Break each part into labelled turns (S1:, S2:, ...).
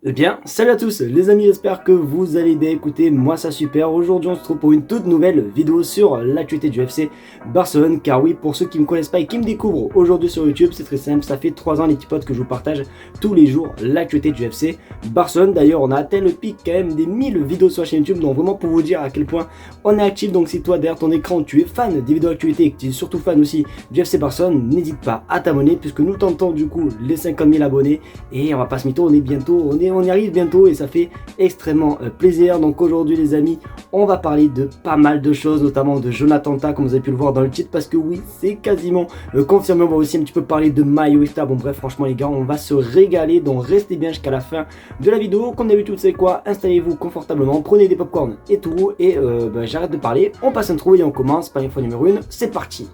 S1: Eh bien, salut à tous les amis, j'espère que vous allez bien. Écoutez, moi ça super. Aujourd'hui on se retrouve pour une toute nouvelle vidéo sur l'actualité du FC Barcelone. Car oui, pour ceux qui me connaissent pas et qui me découvrent aujourd'hui sur YouTube, c'est très simple. Ça fait 3 ans les petits potes que je vous partage tous les jours l'actualité du FC Barcelone. D'ailleurs on a atteint le pic quand même des 1000 vidéos sur la chaîne YouTube. Donc vraiment pour vous dire à quel point on est actif. Donc si toi derrière ton écran tu es fan des vidéos d'actualité et que tu es surtout fan aussi du FC Barcelone, n'hésite pas à t'abonner puisque nous tentons du coup les 50 000 abonnés. Et on va pas se mytho, on y arrive bientôt et ça fait extrêmement plaisir. Donc aujourd'hui les amis, on va parler de pas mal de choses, notamment de Jonathan Tah comme vous avez pu le voir dans le titre, parce que oui c'est quasiment confirmé. On va aussi un petit peu parler de maillot, etc. Bon bref, franchement les gars, on va se régaler, donc restez bien jusqu'à la fin de la vidéo. Comme d'habitude, c'est quoi, installez-vous confortablement, prenez des popcorn et tout, et j'arrête de parler, on passe un trou et on commence par l'info numéro 1, c'est parti.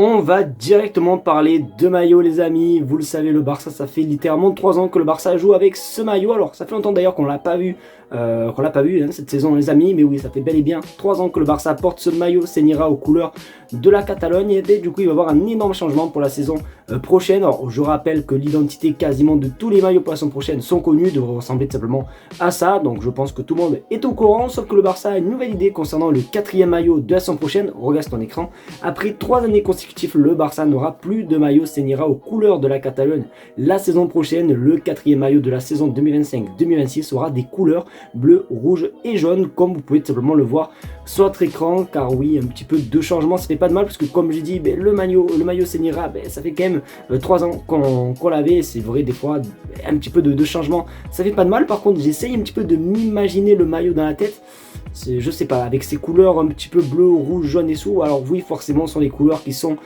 S1: On va directement parler de maillot les amis. Vous le savez, le Barça, ça fait littéralement 3 ans que le Barça joue avec ce maillot. Alors ça fait longtemps d'ailleurs qu'on l'a pas vu, cette saison les amis. Mais oui, ça fait bel et bien 3 ans que le Barça porte ce maillot Señera aux couleurs de la Catalogne. Et du coup il va y avoir un énorme changement pour la saison prochaine. Alors je rappelle que l'identité quasiment de tous les maillots pour la saison prochaine sont connus, devraient ressembler tout simplement à ça. Donc je pense que tout le monde est au courant. Sauf que le Barça a une nouvelle idée concernant le 4e maillot de la saison prochaine. Regarde ton écran. Après 3 années consécutives, le Barça n'aura plus de maillot Señera aux couleurs de la Catalogne. La saison prochaine, le 4e maillot de la saison 2025-2026 aura des couleurs bleu, rouge et jaune, comme vous pouvez tout simplement le voir sur votre écran. Car oui, un petit peu de changement, ça fait pas de mal, parce que comme j'ai dit, le maillot Señera, ça fait quand même 3 ans qu'on l'avait. C'est vrai, des fois, un petit peu de changement, ça fait pas de mal. Par contre, j'essaye un petit peu de m'imaginer le maillot dans la tête. Je sais pas, avec ces couleurs un petit peu bleu, rouge, jaune et sous. Alors oui, forcément, ce sont les couleurs qui sont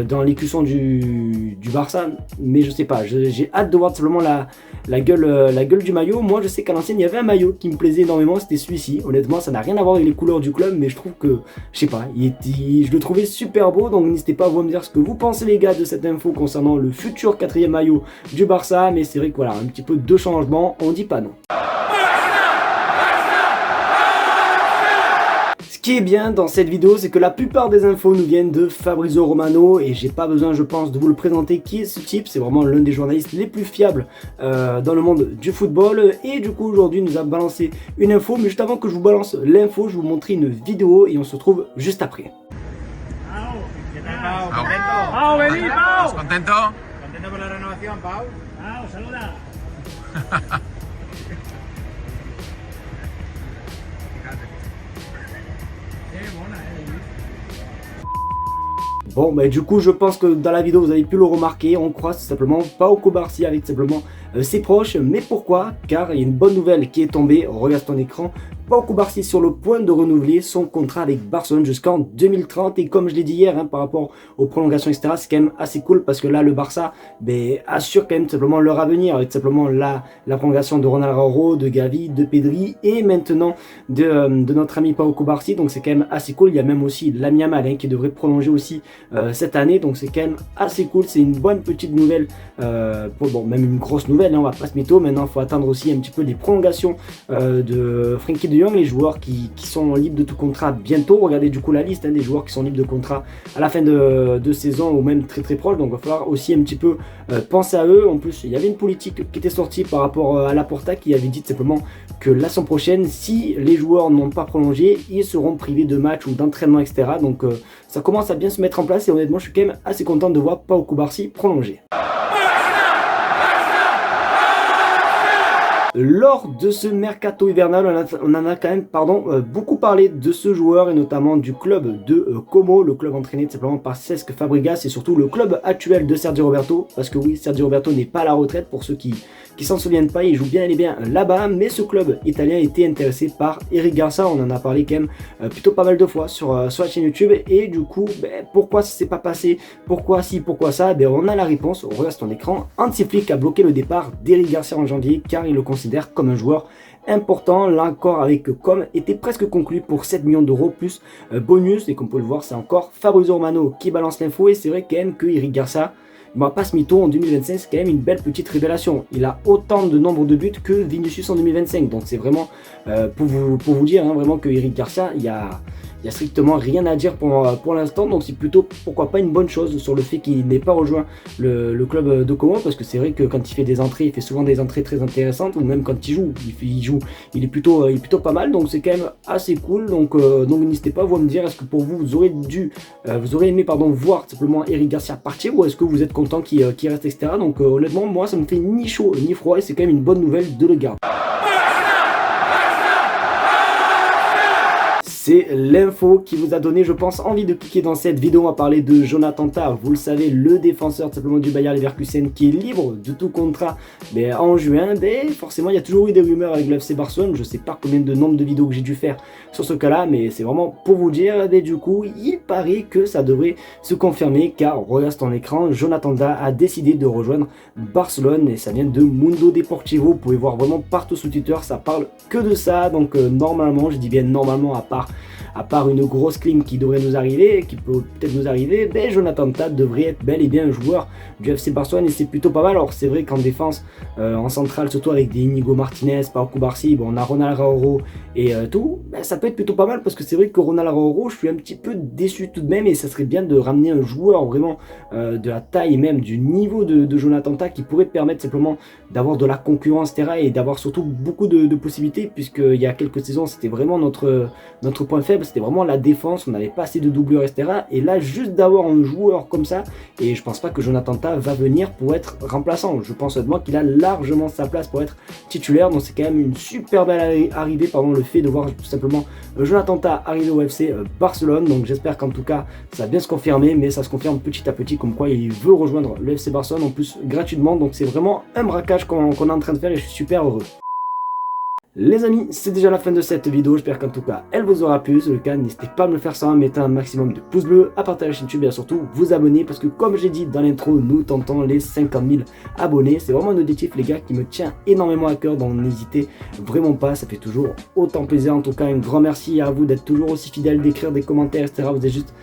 S1: dans l'écusson du Barça, mais je sais pas, j'ai hâte de voir simplement la gueule du maillot. Moi je sais qu'à l'ancienne il y avait un maillot qui me plaisait énormément, c'était celui-ci. Honnêtement ça n'a rien à voir avec les couleurs du club, mais je trouve que, je sais pas, je le trouvais super beau. Donc n'hésitez pas à vous me dire ce que vous pensez les gars de cette info concernant le futur 4e maillot du Barça. Mais c'est vrai que voilà, un petit peu de changement, on dit pas non. Ce qui est bien dans cette vidéo, c'est que la plupart des infos nous viennent de Fabrizio Romano, et j'ai pas besoin je pense de vous le présenter qui est ce type. C'est vraiment l'un des journalistes les plus fiables dans le monde du football. Et du coup aujourd'hui il nous a balancé une info, mais juste avant que je vous balance l'info, je vais vous montrer une vidéo et on se retrouve juste après.
S2: Pau, vení, Pau. ¿Contento? ¿Contento por la renovación, Pau? Pau, saluda.
S1: Bon, du coup, je pense que dans la vidéo, vous avez pu le remarquer, on croise tout simplement Pau Cubarsí avec simplement ses proches. Mais pourquoi? Car il y a une bonne nouvelle qui est tombée, regarde ton écran. Pau Cubarsí sur le point de renouveler son contrat avec Barcelone jusqu'en 2030. Et comme je l'ai dit hier, par rapport aux prolongations, etc., c'est quand même assez cool, parce que là, le Barça assure quand même simplement leur avenir, avec simplement la prolongation de Ronald Araujo, de Gavi, de Pedri, et maintenant de notre ami Pau Cubarsí. Donc c'est quand même assez cool. Il y a même aussi Lamine Yamal qui devrait prolonger aussi cette année, donc c'est quand même assez cool. C'est une bonne petite nouvelle, même une grosse nouvelle, on va pas se mytho. Maintenant il faut attendre aussi un petit peu les prolongations de Frenkie de Jong, les joueurs qui sont libres de tout contrat bientôt. Regardez du coup la liste des joueurs qui sont libres de contrat à la fin de saison, ou même très proche. Donc il va falloir aussi un petit peu penser à eux. En plus il y avait une politique qui était sortie par rapport à Laporta, qui avait dit simplement que la saison prochaine, si les joueurs n'ont pas prolongé, ils seront privés de matchs ou d'entraînement, etc. Donc ça commence à bien se mettre en place, et honnêtement je suis quand même assez content de voir Pau Cubarsí prolonger. Lors de ce mercato hivernal, on en a quand même beaucoup parlé de ce joueur, et notamment du club de Como, le club entraîné simplement par Cesc Fabregas, et surtout le club actuel de Sergio Roberto. Parce que oui, Sergio Roberto n'est pas à la retraite, pour ceux qui s'en souviennent pas, il joue bien et bien là-bas. Mais ce club italien était intéressé par Eric Garcia, on en a parlé quand même plutôt pas mal de fois sur la chaîne YouTube. Et du coup, pourquoi ça s'est pas passé, pourquoi si, pourquoi ça, on a la réponse, on regarde ton écran. Hansi Flick a bloqué le départ d'Eric Garcia en janvier, car il le considère comme un joueur important. L'accord avec Com était presque conclu pour 7 millions d'euros plus bonus, et comme vous pouvez le voir, c'est encore Fabrizio Romano qui balance l'info. Et c'est vrai quand même que Eric Garcia on va pas se mytho, en 2025 c'est quand même une belle petite révélation. Il a autant de nombre de buts que Vinicius en 2025, donc c'est vraiment pour vous dire hein, vraiment que Eric Garcia, il y a strictement rien à dire pour l'instant, donc c'est plutôt pourquoi pas une bonne chose sur le fait qu'il n'ait pas rejoint le club de Como, parce que c'est vrai que quand il fait des entrées, il fait souvent des entrées très intéressantes, ou même quand il est plutôt pas mal, donc c'est quand même assez cool, donc n'hésitez pas vous à me dire, est-ce que pour vous, vous aurez aimé voir simplement Eric Garcia partir, ou est-ce que vous êtes content qu'il reste, etc. Donc honnêtement, moi ça me fait ni chaud ni froid, et c'est quand même une bonne nouvelle de le garder. C'est l'info qui vous a donné, je pense, envie de cliquer dans cette vidéo. On va parler de Jonathan Tah, vous le savez, le défenseur simplement du Bayer Leverkusen qui est libre de tout contrat en juin. Forcément, il y a toujours eu des rumeurs avec le FC Barcelone. Je ne sais pas combien de nombre de vidéos que j'ai dû faire sur ce cas-là, mais c'est vraiment pour vous dire. Du coup, il paraît que ça devrait se confirmer, car regarde ton écran, Jonathan Tah a décidé de rejoindre Barcelone et ça vient de Mundo Deportivo. Vous pouvez voir vraiment partout sous Twitter, ça parle que de ça. Donc normalement, je dis bien normalement, à part une grosse clim qui devrait nous arriver, qui peut peut-être nous arriver, Jonathan Tah devrait être bel et bien un joueur du FC Barcelone et c'est plutôt pas mal. Alors c'est vrai qu'en défense, en centrale, surtout avec des Inigo Martinez, Pau Cubarsí, on a Ronald Araujo et tout, ça peut être plutôt pas mal, parce que c'est vrai que Ronald Araujo, je suis un petit peu déçu tout de même, et ça serait bien de ramener un joueur vraiment de la taille et même du niveau de Jonathan Tah, qui pourrait te permettre simplement d'avoir de la concurrence, etc., et d'avoir surtout beaucoup de possibilités, puisqu'il y a quelques saisons c'était vraiment notre point faible, c'était vraiment la défense, on n'avait pas assez de doubleurs, etc. Et là, juste d'avoir un joueur comme ça, et je pense pas que Jonathan Tah va venir pour être remplaçant, je pense honnêtement qu'il a largement sa place pour être titulaire, donc c'est quand même une super belle arrivée, le fait de voir tout simplement Jonathan Tah arriver au FC Barcelone. Donc j'espère qu'en tout cas ça va bien se confirmer, mais ça se confirme petit à petit comme quoi il veut rejoindre le FC Barcelone, en plus gratuitement, donc c'est vraiment un braquage qu'on est en train de faire et je suis super heureux. Les amis, c'est déjà la fin de cette vidéo, j'espère qu'en tout cas elle vous aura plu. Si c'est le cas, n'hésitez pas à me le faire ça en mettant un maximum de pouces bleus, à partager la chaîne YouTube et à surtout vous abonner, parce que comme j'ai dit dans l'intro, nous tentons les 50 000 abonnés. C'est vraiment un objectif les gars qui me tient énormément à cœur, donc n'hésitez vraiment pas, ça fait toujours autant plaisir. En tout cas, un grand merci à vous d'être toujours aussi fidèles, d'écrire des commentaires, etc. Vous êtes juste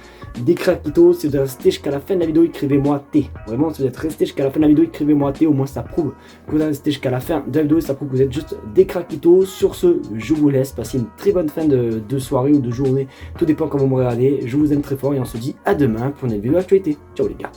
S1: des craquitos. Si vous êtes resté jusqu'à la fin de la vidéo, écrivez-moi T. Vraiment, si vous êtes resté jusqu'à la fin de la vidéo, écrivez-moi T, au moins ça prouve que vous êtes resté jusqu'à la fin de la vidéo, ça prouve que vous êtes juste des craquitos. Sur ce, je vous laisse passer une très bonne fin de soirée ou de journée, tout dépend quand vous me regardez. Je vous aime très fort et on se dit à demain pour une vidéo d'actualité. Ciao les gars.